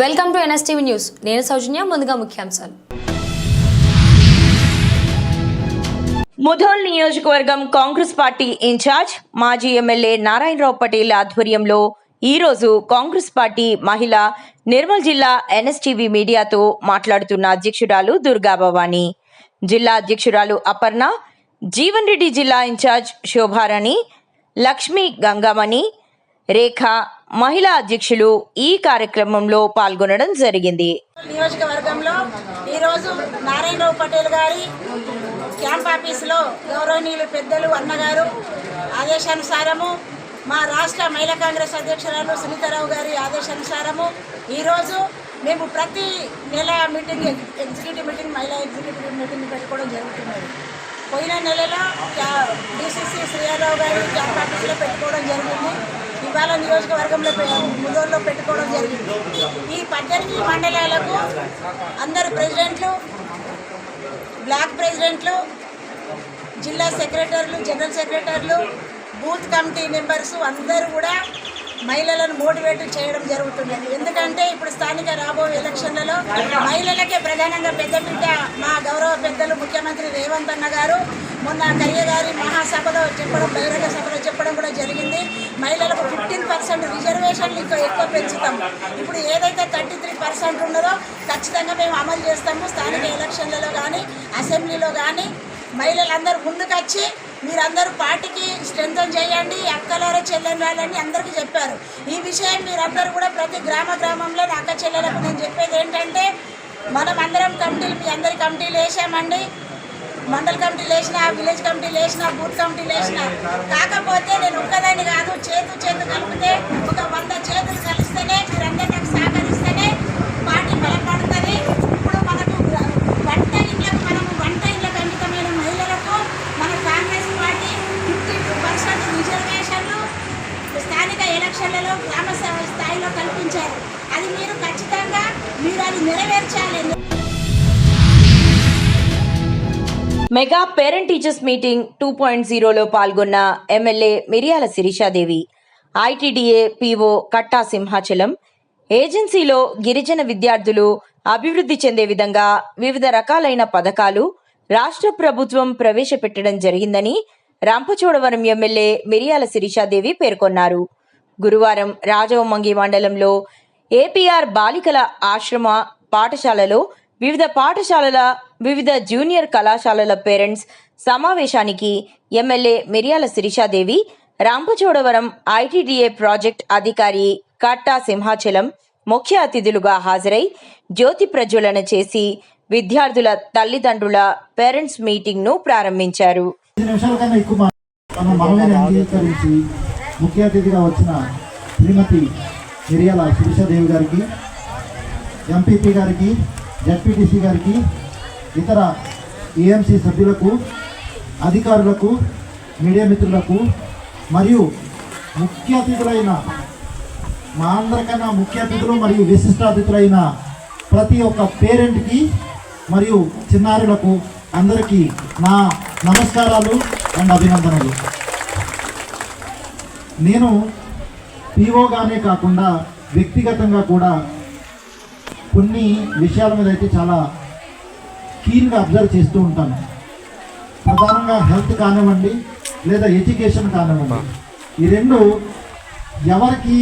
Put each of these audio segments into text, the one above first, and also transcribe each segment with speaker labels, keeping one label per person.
Speaker 1: Welcome to NSTV news. నేను సౌజన్య. ముందుగా ముఖ్యాంశాలు.
Speaker 2: ముధోల్ నియోజకవర్గం కాంగ్రెస్ పార్టీ ఇన్ఛార్జ్ మాజీ ఎమ్మెల్యే నారాయణరావు పటేల్ ఆధ్వర్యంలో ఈరోజు కాంగ్రెస్ పార్టీ మహిళ నిర్మల్ జిల్లా ఎన్ఎస్టీవీ మీడియాతో మాట్లాడుతున్న అధ్యక్షురాలు దుర్గాభవాని, జిల్లా అధ్యక్షురాలు అపర్ణ, జీవన్ రెడ్డి జిల్లా ఇన్ఛార్జ్ శోభారాణి, లక్ష్మీ గంగామణి, రేఖ, మహిళా అధ్యక్షులు ఈ కార్యక్రమంలో పాల్గొనడం జరిగింది.
Speaker 3: నియోజకవర్గంలో ఈరోజు నారాయణరావు పటేల్ గారి క్యాంప్ ఆఫీసులో గౌరవనీయులు పెద్దలు అన్నగారు ఆదేశానుసారము, మా రాష్ట్ర మహిళా కాంగ్రెస్ అధ్యక్షురాలు సునీతారావు గారి ఆదేశానుసారము ఈరోజు మేము ప్రతి నెల మీటింగ్, ఎగ్జిక్యూటివ్ మీటింగ్, మహిళా ఎగ్జిక్యూటివ్ మీటింగ్ పెట్టుకోవడం జరుగుతున్నది. పోయిన నెలలో డిసిసి శ్రీయారావు గారి క్యాంప్ ఆఫీసులో పెట్టుకోవడం జరిగింది. ఇవాళ నియోజకవర్గంలో ముదోర్లో పెట్టుకోవడం జరిగింది. ఈ 18 మండలాలకు అందరు ప్రెసిడెంట్లు, బ్లాక్ ప్రెసిడెంట్లు, జిల్లా సెక్రటరీలు, జనరల్ సెక్రటరీలు, బూత్ కమిటీ మెంబర్స్ అందరూ కూడా మహిళలను మోటివేట్ చేయడం జరుగుతున్నది. ఎందుకంటే ఇప్పుడు స్థానిక రాబోయే ఎలక్షన్లలో మహిళలకే ప్రధానంగా పెద్దపీట మా గౌరవ పెద్దలు ముఖ్యమంత్రి రేవంత్ అన్న గారు మొన్న కయ్య గారి మహాసభలో చెప్పడం, బహిరంగ సభలో చెప్పడం కూడా జరిగింది. మహిళలకు 15% రిజర్వేషన్లు ఎక్కువ పెంచుతాం. ఇప్పుడు ఏదైతే 33% ఉన్నదో ఖచ్చితంగా మేము అమలు చేస్తాము. స్థానిక ఎలక్షన్లలో కానీ అసెంబ్లీలో కానీ మహిళలందరూ ముందుకొచ్చి మీరందరూ పార్టీకి స్ట్రెంథన్ చేయండి, అక్కలార చెల్లెళ్ళని అందరికీ చెప్పారు. ఈ విషయం మీరందరూ కూడా ప్రతి గ్రామంలో అక్క చెల్లెలకు నేను చెప్పేది ఏంటంటే, మనం అందరం కమిటీలు, మీ అందరి కమిటీలు వేసామండి. మండల కమిటీలు వేసిన, విలేజ్ కమిటీలు వేసిన, బూత్ కమిటీలు వేసిన. కాకపోతే నేను ఒక్కదాన్ని కాదు, చేతు కలిపితే ఒక 100 చేతులు కలిస్తేనే, మీరందరూ నాకు సహకరిస్తేనే పార్టీ బలపడుతుంది. ఇప్పుడు మనకు వంట ఇళ్ళకు అంకితమైన మహిళలకు మన కాంగ్రెస్ పార్టీ 52% రిజర్వేషన్లు స్థానిక ఎలక్షన్లలో గ్రామ స్థాయిలో కల్పించారు. అది మీరు ఖచ్చితంగా అది నెరవేర్చాలి.
Speaker 2: మెగా పేరెంట్ టీచర్స్ మీటింగ్ 2.0లో పాల్గొన్న ఎమ్మెల్యే మిరియాల శిరీషాదేవి, ఐటీడీఏ పీఓ కట్టా సింహాచలం, ఏజెన్సీలో గిరిజన విద్యార్థులు అభివృద్ధి చెందే విధంగా వివిధ రకాలైన పథకాలు రాష్ట్ర ప్రభుత్వం ప్రవేశపెట్టడం జరిగిందని రంపచోడవరం ఎమ్మెల్యే మిరియాల శిరీషాదేవి పేర్కొన్నారు. గురువారం రాజవమంగి మండలంలో ఏపీఆర్ బాలికల ఆశ్రమ పాఠశాలలో వివిధ పాఠశాలల, వివిధ జూనియర్ కళాశాలల పేరెంట్స్ సమావేశానికి ఎమ్మెల్యే మిరియాల శిరీషాదేవి, రంపచోడవరం ఐటీడీఏ ప్రాజెక్ట్ అధికారి కట్టా సింహాచలం ముఖ్య అతిథులుగా హాజరై జ్యోతి ప్రజ్వలన చేసి విద్యార్థుల తల్లిదండ్రుల పేరెంట్స్ మీటింగ్ ను ప్రారంభించారు.
Speaker 4: ముఖ్య అతిథిగా వచ్చిన శ్రీమతి మిరియాల శిరీషాదేవి గారికి, ఎంపీపీ గారికి, జడ్పీటీసీ గారికి, ఇతర ఏఎంసీ సభ్యులకు, అధికారులకు, మీడియా మిత్రులకు మరియు ముఖ్య అతిథులైన మా అందరికన్నా ముఖ్య అతిథులు మరియు విశిష్ట అతిథులైన ప్రతి ఒక్క పేరెంట్కి మరియు చిన్నారులకు అందరికీ నా నమస్కారాలు అండ్ అభినందనలు. నేను పీఓగానే కాకుండా వ్యక్తిగతంగా కూడా కొన్ని విషయాల మీద అయితే చాలా కీన్గా అబ్జర్వ్ చేస్తూ ఉంటాను. ప్రధానంగా హెల్త్ కానివ్వండి లేదా ఎడ్యుకేషన్ కానివ్వండి, ఈ రెండు ఎవరికి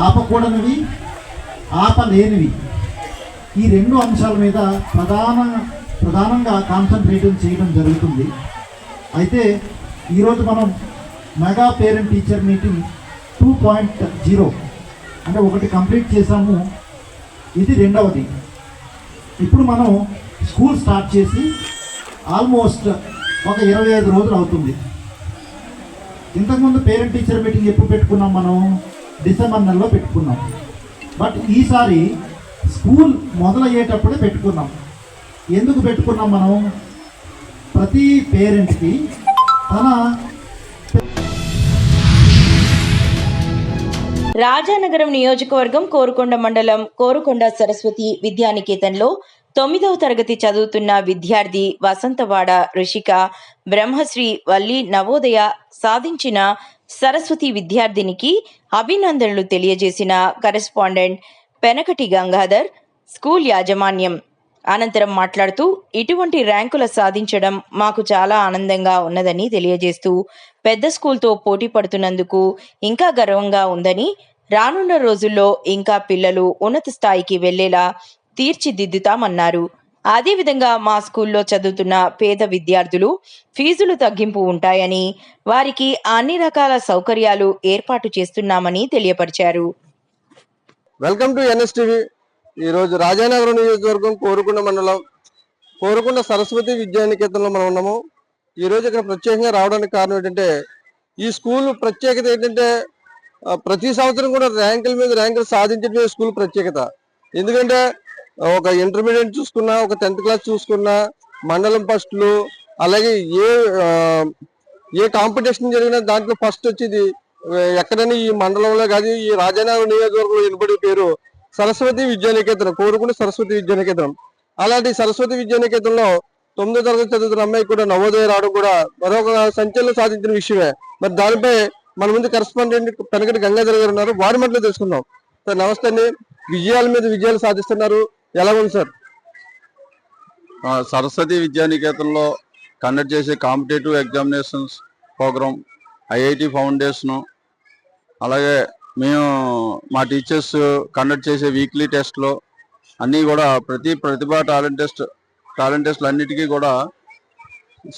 Speaker 4: ఆపకూడనివి, ఆపలేనివి. ఈ రెండు అంశాల మీద ప్రధానంగా కాన్సన్ట్రేట్ చేయడం జరుగుతుంది. అయితే ఈరోజు మనం మెగా పేరెంట్ టీచర్ మీటింగ్ 2.0 అంటే ఒకటి కంప్లీట్ చేసాము, ఇది రెండవది. ఇప్పుడు మనం స్కూల్ స్టార్ట్ చేసి ఆల్మోస్ట్ ఒక 25 రోజులు అవుతుంది. ఇంతకుముందు పేరెంట్ టీచర్ మీటింగ్ ఎప్పుడు పెట్టుకున్నాం? మనం డిసెంబర్ నెలలో పెట్టుకున్నాం. బట్ ఈసారి స్కూల్ మొదలయ్యేటప్పుడే పెట్టుకున్నాం. ఎందుకు పెట్టుకున్నాం? మనం ప్రతి పేరెంట్కి తన
Speaker 2: రాజానగరం నియోజకవర్గం కోరుకొండ మండలం కోరుకొండ సరస్వతి విద్యానికేతన్లో 9వ తరగతి చదువుతున్న విద్యార్థి వసంతవాడ ఋషిక బ్రహ్మశ్రీ వల్లి నవోదయ సాధించిన సరస్వతి విద్యార్థినికి అభినందనలు తెలియజేసిన కరెస్పాండెంట్ పెనకటి గంగాధర్, స్కూల్ యాజమాన్యం. అనంతరం మాట్లాడుతూ ఇటువంటి ర్యాంకుల సాధించడం మాకు చాలా ఆనందంగా ఉన్నదని తెలియజేస్తూ పెద్ద స్కూల్తో పోటీ పడుతున్నందుకు ఇంకా గర్వంగా ఉందని, రానున్న రోజుల్లో ఇంకా పిల్లలు ఉన్నత స్థాయికి వెళ్లేలా తీర్చిదిద్దుతామన్నారు. అదేవిధంగా మా స్కూల్లో చదువుతున్న పేద విద్యార్థులు ఫీజులు తగ్గింపు ఉంటాయని, వారికి అన్ని రకాల సౌకర్యాలు ఏర్పాటు చేస్తున్నామని తెలియపరిచారు.
Speaker 5: Welcome to NSTV. ఈరోజు రాజానగరం నియోజకవర్గం కోరుకొండ మండలం కోరుకొండ సరస్వతి విద్యానికేతన్లో మనం ఉన్నాము. ఈరోజు ఇక్కడ ప్రత్యేకంగా రావడానికి కారణం ఏంటంటే, ఈ స్కూల్ ప్రత్యేకత ఏంటంటే ప్రతి సంవత్సరం కూడా ర్యాంకుల మీద ర్యాంకులు సాధించడమే స్కూల్ ప్రత్యేకత. ఎందుకంటే ఒక ఇంటర్మీడియట్ చూసుకున్నా, ఒక 10th క్లాస్ చూసుకున్నా, మండలం ఫస్ట్లు, అలాగే ఏ కాంపిటీషన్ జరిగినా దాంట్లో ఫస్ట్ వచ్చేది ఎక్కడైనా ఈ మండలంలో కాదు, ఈ రాజానగరం నియోజకవర్గంలో వినపడే పేరు సరస్వతి విద్యానికేతనం, కోరుకొండ సరస్వతి విద్యానికేతనం. అలాంటి సరస్వతి విద్యానికేతనంలో 9వ తరగతి చదువుతున్న అమ్మాయి కూడా నవోదయ రావడం కూడా మరొక సంచలనం సాధించిన విషయమే. మరి దానిపై మన ముందు కరెస్పాండెంట్ పెనకటి గంగాధర్ గారు ఉన్నారు, వారి మాటలో తెలుసుకుందాం. సార్ నమస్తే అండి. విజయాల మీద విజయాలు సాధిస్తున్నారు, ఎలా ఉంది సార్?
Speaker 6: సరస్వతి విద్యానికేతన్లో కండక్ట్ చేసే competitive examinations program, IIT foundation, అలాగే మేము మా టీచర్స్ కండక్ట్ చేసే వీక్లీ టెస్ట్లో అన్నీ కూడా ప్రతి ప్రతిభ టాలెంట్ టెస్ట్లు అన్నిటికీ కూడా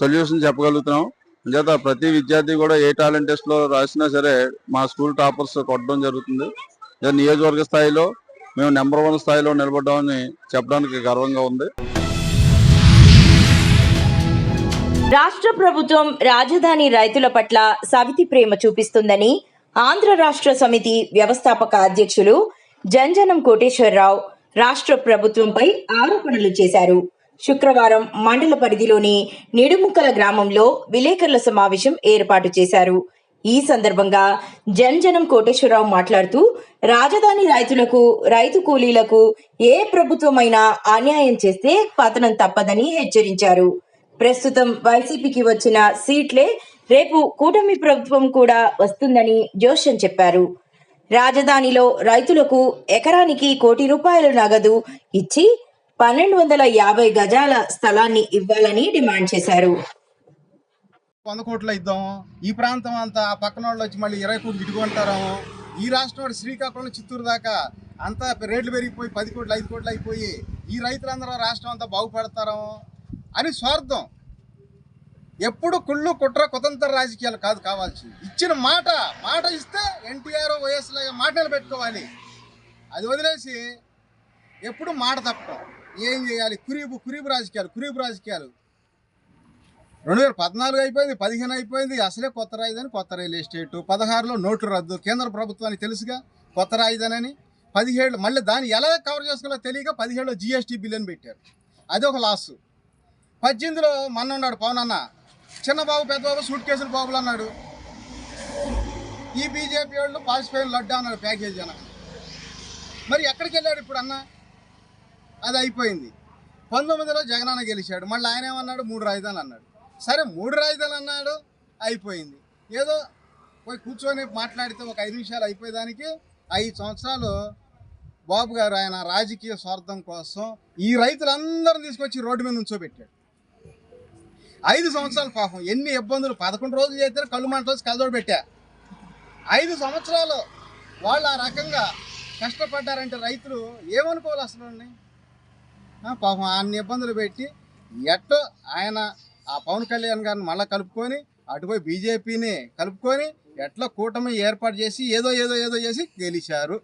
Speaker 6: సొల్యూషన్ చెప్పగలుగుతున్నాం. అంచేత ప్రతి విద్యార్థి కూడా ఏ టాలెంట్ టెస్ట్లో రాసినా సరే మా స్కూల్ టాపర్స్ కొట్టడం జరుగుతుంది. నియోజకవర్గ స్థాయిలో మేము నెంబర్ 1 స్థాయిలో నిలబడ్డామని చెప్పడానికి గర్వంగా ఉంది.
Speaker 2: రాష్ట్ర ప్రభుత్వం రాజధాని రైతుల పట్ల సవితి ప్రేమ చూపిస్తుందని ఆంధ్ర రాష్ట్ర సమితి వ్యవస్థాపక అధ్యక్షులు జంజనం కోటేశ్వరరావు రాష్ట్ర ప్రభుత్వంపై ఆరోపణలు చేశారు. శుక్రవారం మండల పరిధిలోని నిడుముక్కల గ్రామంలో విలేకరుల సమావేశం ఏర్పాటు చేశారు. ఈ సందర్భంగా జంజనం కోటేశ్వరరావు మాట్లాడుతూ రాజధాని రైతులకు, రైతు కూలీలకు ఏ ప్రభుత్వమైనా అన్యాయం చేస్తే పతనం తప్పదని హెచ్చరించారు. ప్రస్తుతం వైసీపీకి వచ్చిన సీట్లే రేపు కూటమి ప్రభుత్వం కూడా వస్తుందని జోషన్ చెప్పారు. రాజధానిలో రైతులకు ఎకరానికి ₹1,00,00,000 నగదు ఇచ్చి 1,250 గజాల స్థలాన్ని ఇవ్వాలని డిమాండ్ చేశారు.
Speaker 7: 100 కోట్లు ఇద్దాము, ఈ ప్రాంతం అంతా ఆ పక్కన వాళ్ళు వచ్చి మళ్ళీ 20 కోట్లు ఇటుకుంటారేమో, ఈ రాష్ట్రం శ్రీకాకుళం చిత్తూరు దాకా అంతా రేట్లు పెరిగిపోయి 10 కోట్లు 5 కోట్లు అయిపోయి ఈ రైతులందరూ రాష్ట్రం అంతా బాగుపడతారేమో అని స్వార్థం. ఎప్పుడు కుళ్ళు కుట్ర కుతంత్ర రాజకీయాలు కాదు కావాల్సి, ఇచ్చిన మాట ఇస్తే ఎన్టీఆర్ వైఎస్ మాట నిలబెట్టుకోవాలి. అది వదిలేసి ఎప్పుడు మాట తప్పడం. ఏం చేయాలి? కురీబు రాజకీయాలు 2014 అయిపోయింది, 15 అయిపోయింది. అసలే కొత్త రాజధాని, కొత్త రియల్ ఎస్టేటు. 16లో నోట్లు రద్దు, కేంద్ర ప్రభుత్వానికి తెలుసుగా కొత్త రాజధాని. 17 మళ్ళీ దాన్ని ఎలా కవర్ చేసుకోవాలో తెలియక 17లో GST బిల్లుని పెట్టారు, అది ఒక లాస్. 18లో మొన్న ఉన్నాడు పవన్ అన్న, చిన్నబాబు పెద్దబాబు సూట్ కేసులు బాబులు అన్నాడు. ఈ బీజేపీ వాళ్ళు పాసిపోయిన లడ్డా అన్నాడు ప్యాకేజీ అన్న. మరి ఎక్కడికి వెళ్ళాడు ఇప్పుడు అన్న? అది అయిపోయింది. 19లో జగనన్న గెలిచాడు, మళ్ళీ ఆయన ఏమన్నాడు? 3 రాజధానులు అన్నాడు. సరే 3 రాజధానులు అన్నాడు, అయిపోయింది. ఏదో పోయి కూర్చొని మాట్లాడితే ఒక 5 నిమిషాలు అయిపోయేదానికి 5 సంవత్సరాలు బాబు గారు ఆయన రాజకీయ స్వార్థం కోసం ఈ రైతులందరిని తీసుకొచ్చి రోడ్డు మీద నుంచోబెట్టాడు. 5 సంవత్సరాలు పాపం ఎన్ని ఇబ్బందులు. 11 రోజులు చేస్తే కళ్ళు మంట రోజు కలదోడు పెట్టా. 5 సంవత్సరాలు వాళ్ళు ఆ రకంగా కష్టపడ్డారంటే రైతులు ఏమనుకోవాలి అసలు? పాపం అన్ని ఇబ్బందులు పెట్టి ఎట్టో ఆయన ఆ పవన్ కళ్యాణ్ గారిని మళ్ళీ కలుపుకొని అటుపోయి బీజేపీని కలుపుకొని ఎట్లా కూటమి ఏర్పాటు చేసి ఏదో చేసి గెలిచారు.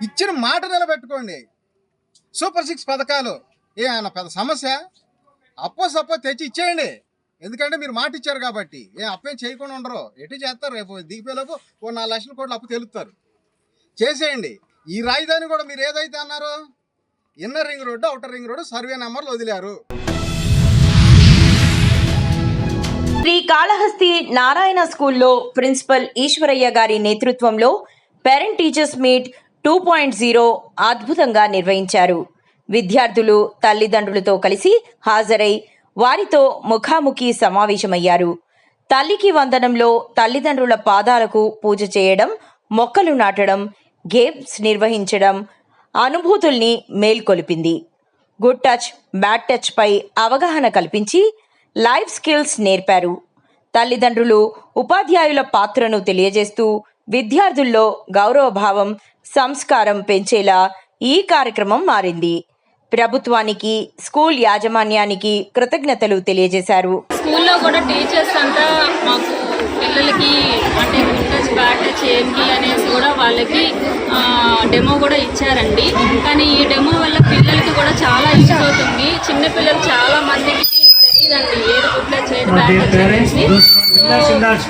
Speaker 7: ఇచ్చిన మాట నిలబెట్టుకోండి. సూపర్ 6 పథకాలు ఏమన్నా పెద్ద సమస్య? సప్పో తెచ్చి ఇచ్చేయండి. ఎందుకంటే మీరు మాట ఇచ్చారు కాబట్టి. అప్పేం చేయకుండా ఉండరు, ఎటు చేస్తారు. రేపు దిగిపోయేలోపు 4 లక్షల కోట్లు అప్పు తెలుపుతారు. చేసేయండి. ఈ రాజధాని కూడా మీరు ఏదైతే అన్నారో inner ring road, outer ring road survey నెంబర్లు వదిలారు.
Speaker 2: శ్రీకాళహస్తి నారాయణ స్కూల్లో ప్రిన్సిపల్ ఈశ్వరయ్య గారి నేతృత్వంలో పేరెంట్ టీచర్స్ మీట్ 2.0 అద్భుతంగా నిర్వహించారు. విద్యార్థులు తల్లిదండ్రులతో కలిసి హాజరై వారితో ముఖాముఖి సమావేశమయ్యారు. తల్లికి వందనంలో తల్లిదండ్రుల పాదాలకు పూజ చేయడం, మొక్కలు నాటడం, గేమ్స్ నిర్వహించడం, అనుభూతుల్ని మేల్కొలిపింది. గుడ్ టచ్, బ్యాడ్ టచ్ పై అవగాహన కల్పించి లైఫ్ స్కిల్స్ నేర్పారు. తల్లిదండ్రులు, ఉపాధ్యాయుల పాత్రను తెలియజేస్తూ విద్యార్థుల్లో గౌరవభావం, సంస్కారం పెంచేలా ఈ కార్యక్రమం మారింది. ప్రభుత్వానికి, స్కూల్ యాజమాన్యానికి కృతజ్ఞతలు తెలియజేశారు.
Speaker 8: స్కూల్లో కూడా టీచర్స్ అంతా మాకు పిల్లలకి అంటే గుడ్ టచ్, బ్యాడ్ టచ్ ఏంటి అనేసి కూడా వాళ్ళకి డెమో కూడా ఇచ్చారండి. కానీ ఈ డెమో వల్ల పిల్లలకి కూడా చాలా యూజ్ అవుతుంది. చిన్నపిల్లలు చాలా మందికి తెలియదండి ఏది గుడ్ టచ్, ఏది బ్యాడ్ టచ్ అనేసి.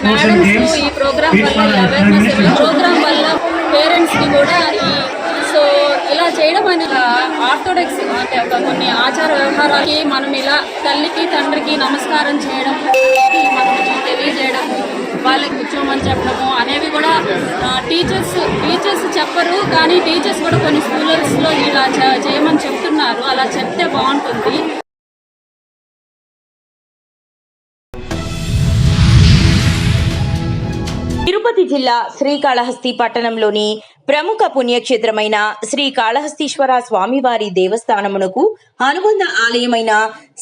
Speaker 8: మేడమ్స్ ఈ ప్రోగ్రామ్ వల్ల అవేర్నెస్ ప్రోగ్రామ్ వల్ల పేరెంట్స్కి కూడా సో ఇలా చేయడం అనేది ఆర్థోడాక్స్ అంటే ఒక కొన్ని ఆచార వ్యవహారాలకి మనం ఇలా తల్లికి తండ్రికి నమస్కారం చేయడం, మనం తెలియజేయడం, వాళ్ళకి కూర్చోమని చెప్పడము అనేవి కూడా టీచర్స్ చెప్పరు. కానీ టీచర్స్ కూడా కొన్ని స్కూల్స్లో ఇలా చేయమని చెప్తున్నారు. అలా చెప్తే బాగుంటుంది.
Speaker 2: తిరుపతి జిల్లా శ్రీకాళహస్తి పట్టణంలోని ప్రముఖ పుణ్యక్షేత్రమైన శ్రీకాళహస్తీశ్వర స్వామివారి దేవస్థానమునకు అనుబంధ ఆలయమైన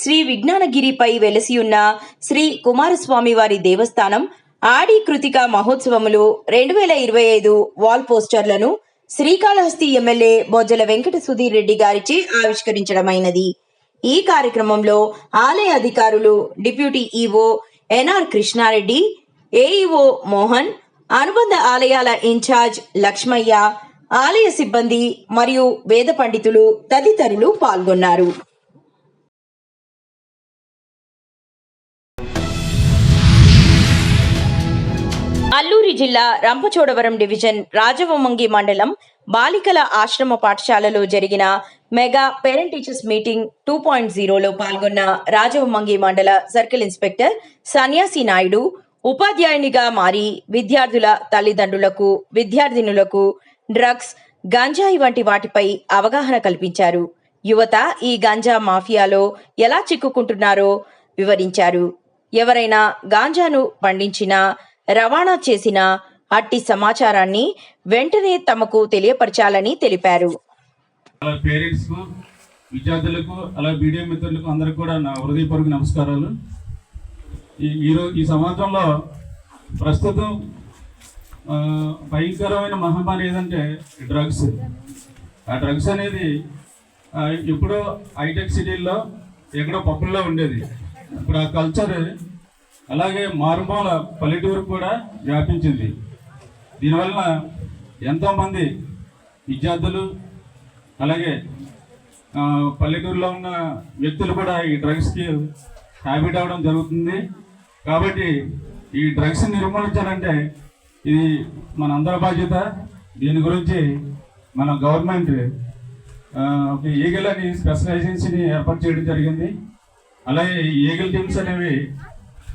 Speaker 2: శ్రీ విజ్ఞానగిరిపై వెలసియున్న శ్రీ కుమారస్వామివారి దేవస్థానం ఆడి కృతిక మహోత్సవములు 2025 వాల్ పోస్టర్లను శ్రీకాళహస్తి ఎమ్మెల్యే బొజ్జల వెంకట సుధీర్ రెడ్డి గారిచే ఆవిష్కరించడమైనది. ఈ కార్యక్రమంలో ఆలయ అధికారులు, deputy EO NR Krishna Reddy, AEO Mohan, అనుబంధ ఆలయాల ఇన్ఛార్జ్ లక్ష్మయ్య, ఆలయ సిబ్బంది మరియు వేద పండితులు తదితరులు పాల్గొన్నారు. అల్లూరి జిల్లా రంపచోడవరం డివిజన్ రాజవొమ్మంగి మండలం బాలికల ఆశ్రమ పాఠశాలలో జరిగిన మెగా పేరెంట్ టీచర్స్ మీటింగ్ 2.0లో పాల్గొన్న రాజవొమ్మంగి మండల సర్కిల్ ఇన్స్పెక్టర్ సన్యాసి నాయుడు ఉపాధ్యాయునిగా మారి విద్యార్థుల తల్లిదండ్రులకు, విద్యార్థినులకు డ్రగ్స్, గంజాయి వంటి వాటిపై అవగాహన కల్పించారు. యువత ఈ గంజా మాఫియాలో ఎలా చిక్కుకుంటున్నారో వివరించారు. ఎవరైనా గాంజాను పండించినా, రవాణా చేసినా అట్టి సమాచారాన్ని వెంటనే తమకు తెలియపరచాలని తెలిపారు.
Speaker 9: పేరెంట్స్కు, విద్యార్థులకు, అలా మీడియా మిత్రులకు అందరికీ కూడా నా హృదయపూర్వక నమస్కారాలు. ఈ సమాజంలో ప్రస్తుతం భయంకరమైన మహమ్మారి ఏదంటే డ్రగ్స్. ఆ డ్రగ్స్ అనేది ఎప్పుడో హైటెక్ సిటీల్లో ఎక్కడో పప్పుల్లో ఉండేది. ఇప్పుడు ఆ కల్చర్ అలాగే మారుమూల పల్లెటూరుకు కూడా వ్యాపించింది. దీనివల్ల ఎంతోమంది విద్యార్థులు అలాగే పల్లెటూరులో ఉన్న వ్యక్తులు కూడా ఈ డ్రగ్స్కి హ్యాబిట్ అవ్వడం జరుగుతుంది. కాబట్టి ఈ డ్రగ్స్ నిర్మూలించాలంటే ఇది మన అందరి బాధ్యత. దీని గురించి మన గవర్నమెంట్ ఒక ఈగల్ అని స్పెషల్ ఏజెన్సీని ఏర్పాటు చేయడం జరిగింది. అలాగే ఈ ఈగల్ టీమ్స్ అనేవి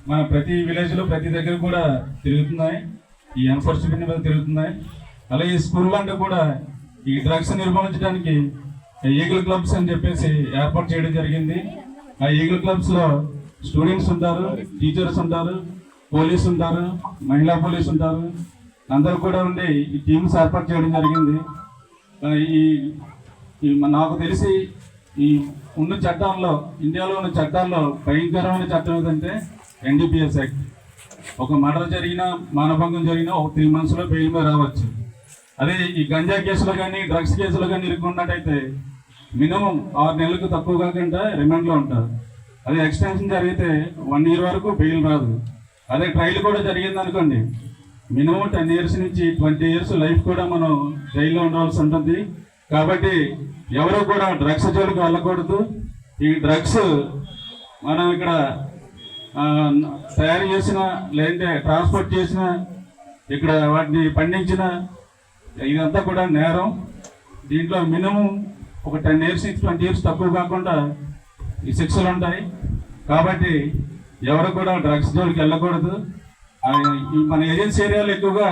Speaker 9: మన ప్రతి విలేజ్లో ప్రతి దగ్గర కూడా తిరుగుతున్నాయి. ఈ ఎన్ఫోర్స్మెంట్ మీద తిరుగుతున్నాయి. అలాగే స్కూళ్ళంటే కూడా ఈ డ్రగ్స్ నిర్మూలించడానికి ఈగల్ క్లబ్స్ అని చెప్పేసి ఏర్పాటు చేయడం జరిగింది. ఆ ఈగల్ క్లబ్స్లో స్టూడెంట్స్ ఉంటారు, టీచర్స్ ఉంటారు, పోలీసు ఉంటారు, మహిళా పోలీసు ఉంటారు. అందరూ కూడా ఉండి ఈ టీమ్స్ ఏర్పాటు చేయడం జరిగింది. నాకు తెలిసి ఈ ఉన్న చట్టాల్లో, ఇండియాలో ఉన్న చట్టాల్లో భయంకరమైన చట్టం ఏదంటే NDPS యాక్ట్. ఒక మర్డర్ జరిగినా, మానభంగం జరిగినా ఒక 3 monthsలో బెయిల్ మీద రావచ్చు. అదే ఈ గంజా కేసులో కానీ, డ్రగ్స్ కేసులో కానీ ఇరుక్కున్నట్టయితే మినిమం 6 నెలలకు తక్కువ కాకుండా రిమాండ్లో ఉంటారు. అదే ఎక్స్టెన్షన్ జరిగితే 1 year వరకు బెయిల్ రాదు. అదే ట్రయల్ కూడా జరిగింది అనుకోండి, మినిమం 10 years నుంచి 20 years లైఫ్ కూడా మనం జైల్లో ఉండవలసి ఉంటుంది. కాబట్టి ఎవరు కూడా డ్రగ్స్ జోలికి వెళ్ళకూడదు. ఈ డ్రగ్స్ మనం ఇక్కడ తయారు చేసిన, లేదంటే ట్రాన్స్పోర్ట్ చేసిన, ఇక్కడ వాటిని పండించిన, ఇదంతా కూడా నేరం. దీంట్లో మినిమం ఒక 10 years నుంచి 20 years తక్కువ కాకుండా ఈ శిక్షలు ఉంటాయి. కాబట్టి ఎవరు కూడా డ్రగ్స్ జోలికి వెళ్ళకూడదు. మన ఏజెన్సీ ఏరియాలో ఎక్కువగా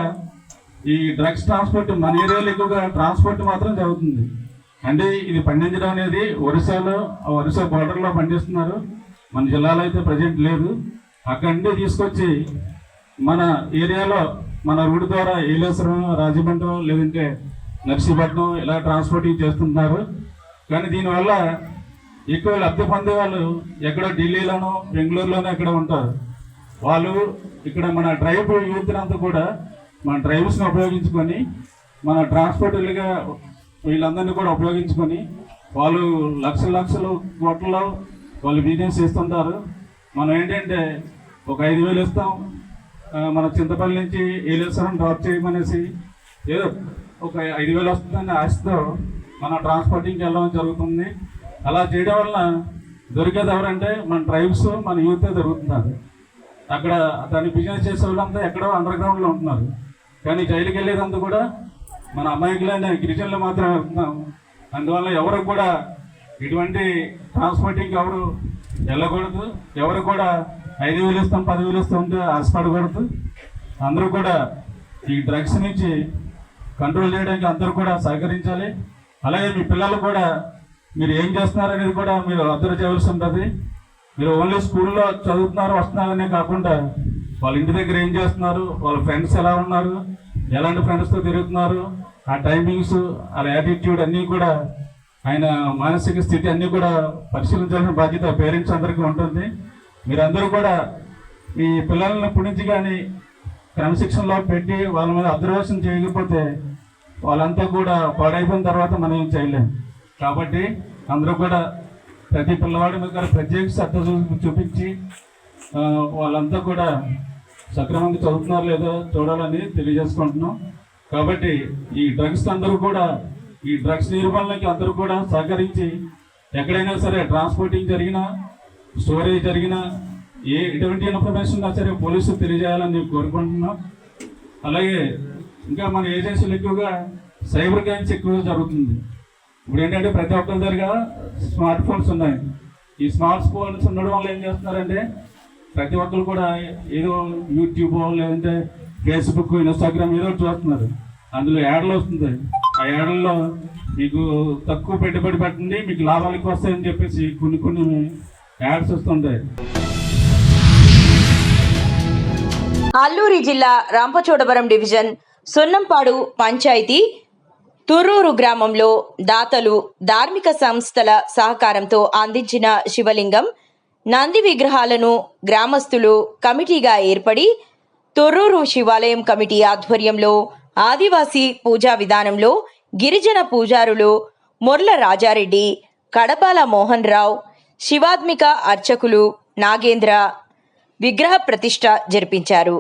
Speaker 9: ఈ డ్రగ్స్ ట్రాన్స్పోర్ట్, మన ఏరియాలో ఎక్కువగా ట్రాన్స్పోర్ట్ మాత్రం జరుగుతుంది. అంటే ఇది పండించడం అనేది ఒరిస్సా బోర్డర్లో పండిస్తున్నారు. మన జిల్లాలో అయితే ప్రజెంట్ లేదు. అక్కడి నుండి తీసుకొచ్చి మన ఏరియాలో మన రూట్ ద్వారా ఏలేశ్వరం, రాజమండ్రి, లేదంటే నర్సీపట్నం ఇలా ట్రాన్స్పోర్టింగ్ చేస్తుంటున్నారు. కానీ దీనివల్ల ఎక్కువ లబ్ధి పొందే వాళ్ళు ఎక్కడో ఢిల్లీలోనో బెంగళూరులోనో ఎక్కడ ఉంటారు. వాళ్ళు ఇక్కడ మన ట్రైబ్ యూత్ అంతా కూడా మన ట్రైబ్స్ని ఉపయోగించుకొని మన ట్రాన్స్పోర్టర్లుగా వీళ్ళందరినీ కూడా ఉపయోగించుకొని వాళ్ళు లక్షలు కోట్లలో వాళ్ళు బిజినెస్ చేస్తుంటారు. మనం ఏంటంటే ఒక 5,000 ఇస్తాం, మన చింతపల్లి నుంచి ఏలేశ్వరం డ్రాప్ చేయమనేసి ఏదో ఒక 5,000 వస్తుందని ఆశతో మన ట్రాన్స్పోర్టింగ్కి వెళ్ళడం జరుగుతుంది. అలా చేయడం వల్ల దొరికేది ఎవరంటే మన ట్రైబ్స్, మన యూతే దొరుకుతున్నారు. అక్కడ దాన్ని బిజినెస్ చేసే వాళ్ళంతా ఎక్కడో అండర్ గ్రౌండ్లో ఉంటున్నారు. కానీ జైలుకి వెళ్ళేదంతా కూడా మన అమాయకులైన గిరిజనులు మాత్రమే వెళ్తున్నాం. అందువల్ల ఎవరు కూడా ఇటువంటి ట్రాన్స్పోర్టింగ్ ఎవరు వెళ్ళకూడదు. ఎవరు కూడా 5,000 ఇస్తాం 10,000 ఇస్తాం ఉంటే ఆశపడకూడదు. అందరూ కూడా ఈ డ్రగ్స్ నుంచి కంట్రోల్ చేయడానికి అందరూ కూడా సహకరించాలి. అలాగే మీ పిల్లలు కూడా మీరు ఏం చేస్తున్నారు అనేది కూడా మీరు అబ్జర్వ్ చేయవలసి ఉంటుంది. మీరు ఓన్లీ స్కూల్లో చదువుతున్నారు వస్తున్నారనే కాకుండా వాళ్ళ ఇంటి దగ్గర ఏం చేస్తున్నారు, వాళ్ళ ఫ్రెండ్స్ ఎలా ఉన్నారు, ఎలాంటి ఫ్రెండ్స్తో తిరుగుతున్నారు, ఆ టైమింగ్స్, వాళ్ళ యాటిట్యూడ్ అన్నీ కూడా, ఆయన మానసిక స్థితి అన్నీ కూడా పరిశీలించాల్సిన బాధ్యత పేరెంట్స్ అందరికీ ఉంటుంది. మీరందరూ కూడా మీ పిల్లలను ఇప్పటి నుంచి కానీ క్రమశిక్షణలో పెట్టి వాళ్ళ మీద అబ్జర్వేషన్ చేయకపోతే వాళ్ళంతా కూడా పాడైపోయిన తర్వాత మనం ఏం చేయలేము. కాబట్టి అందరూ కూడా ప్రతి పిల్లవాడి మీద ప్రత్యేక శ్రద్ధ చూపించి వాళ్ళంతా కూడా సక్రమంగా చదువుతున్నారు లేదో చూడాలని తెలియజేసుకుంటున్నాం. కాబట్టి ఈ డ్రగ్స్ అందరూ కూడా ఈ డ్రగ్స్ నిర్మూలనకి అందరూ కూడా సహకరించి ఎక్కడైనా సరే ట్రాన్స్పోర్టింగ్ జరిగినా, స్టోరేజ్ జరిగినా, ఎటువంటి ఇన్ఫర్మేషన్ ఉన్నా సరే పోలీసులు తెలియజేయాలని కోరుకుంటున్నాం. అలాగే ఇంకా మన ఏజెన్సీలు ఎక్కువగా సైబర్ క్రైమ్స్ ఎక్కువగా జరుగుతుంది. ఇప్పుడు ఏంటంటే ప్రతి ఒక్కరి దగ్గర స్మార్ట్ ఫోన్స్ ఉన్నాయి. ఈ స్మార్ట్ ఫోన్స్ ఉండడం వల్ల ఏం చేస్తున్నారంటే ప్రతి ఒక్కరు కూడా ఏదో యూట్యూబ్ లేదంటే ఫేస్బుక్, ఇన్స్టాగ్రామ్ ఏదో చూస్తున్నారు. అందులో యాడ్లు వస్తుంది. ఆ యాడ్లలో మీకు తక్కువ పెట్టుబడి పెట్టండి, మీకు లాభాలు ఎక్కువ వస్తాయని చెప్పేసి కొన్ని యాడ్స్ వస్తుంటాయి.
Speaker 2: అల్లూరి జిల్లా రాంపచోడవరం డివిజన్ సున్నంపాడు పంచాయతీ తుర్రూరు గ్రామంలో దాతలు, ధార్మిక సంస్థల సహకారంతో అందించిన శివలింగం, నంది విగ్రహాలను గ్రామస్తులు కమిటీగా ఏర్పడి తుర్రూరు శివాలయం కమిటీ ఆధ్వర్యంలో ఆదివాసీ పూజా విధానంలో గిరిజన పూజారులు మొర్ల రాజారెడ్డి, కడపాల మోహన్ రావు, శివాత్మిక అర్చకులు నాగేంద్ర విగ్రహ ప్రతిష్ఠ జరిపించారు.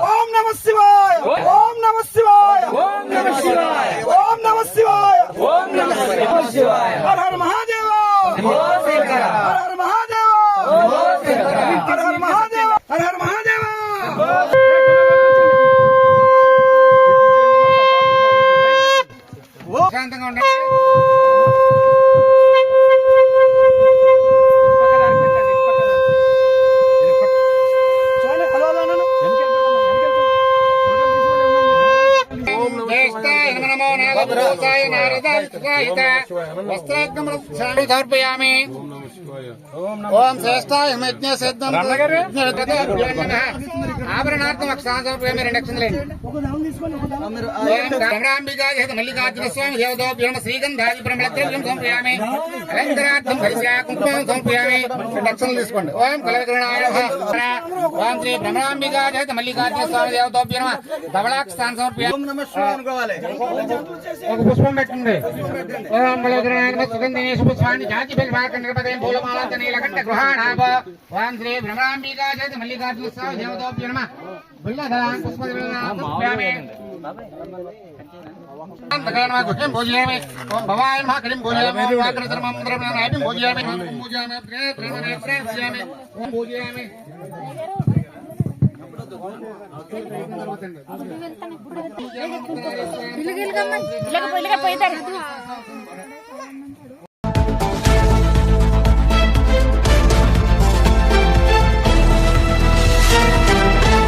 Speaker 10: ఓం నమః శివాయ, ఓం నమః శివాయ, ఓం నమః శివాయ, ఓం నమః శివాయ, ఓం నమః శివాయ. హర హర మహాదేవ, హర హర మహాదేవ, హర హర మహాదేవ, హర హర మహాదేవ. శాంతంగా ఉండండి. సమర్పయామి. ఓం శ్రేష్ఠాయ యజ్ఞ సిద్ధం ఆభరణార్థం అక్షరాన్ని సమర్పయామి. 2 అక్షరాలు. భ్రమరాంబికా మల్లికార్జున స్వామి దేవతోభ్యం శ్రీగంధాది బ్రహ్మద్రవ్యం సమర్పయామి. అలంకరార్థం హరిశా కుంకుమం సమర్పయామి. 2 అక్షరాలు తీసుకోండి. ఓం కలవికరణాయ ఓం శ్రీ భ్రమరాంబికా మల్లికార్జున స్వామి దేవతోభ్యం ధవళాక్షరాన్ని సమర్పయామి. ఒక పుష్పం పెట్టండి. ఓం సుగంధేషు పుష్పాన్ని జాతి బిల్వాకండపదయం పూలమాలంత నీలకంఠ గృహాణాభ. ఓం శ్రీ భ్రమరాంబికా మల్లికార్జున స్వామి దేవతోభ్యం నమః. బిల్వదళాన్ పుష్పద్రవ్యామి. గుహ్యం పూజయామి. ఓం భవాయ నమః. కరిం పూజయామి. ఓం వాగ్రసర్మం ద్రవ్యామి పూజయామి. పూజయామి ప్రేక్షయామి. ఓం పూజయామి. పోయితారు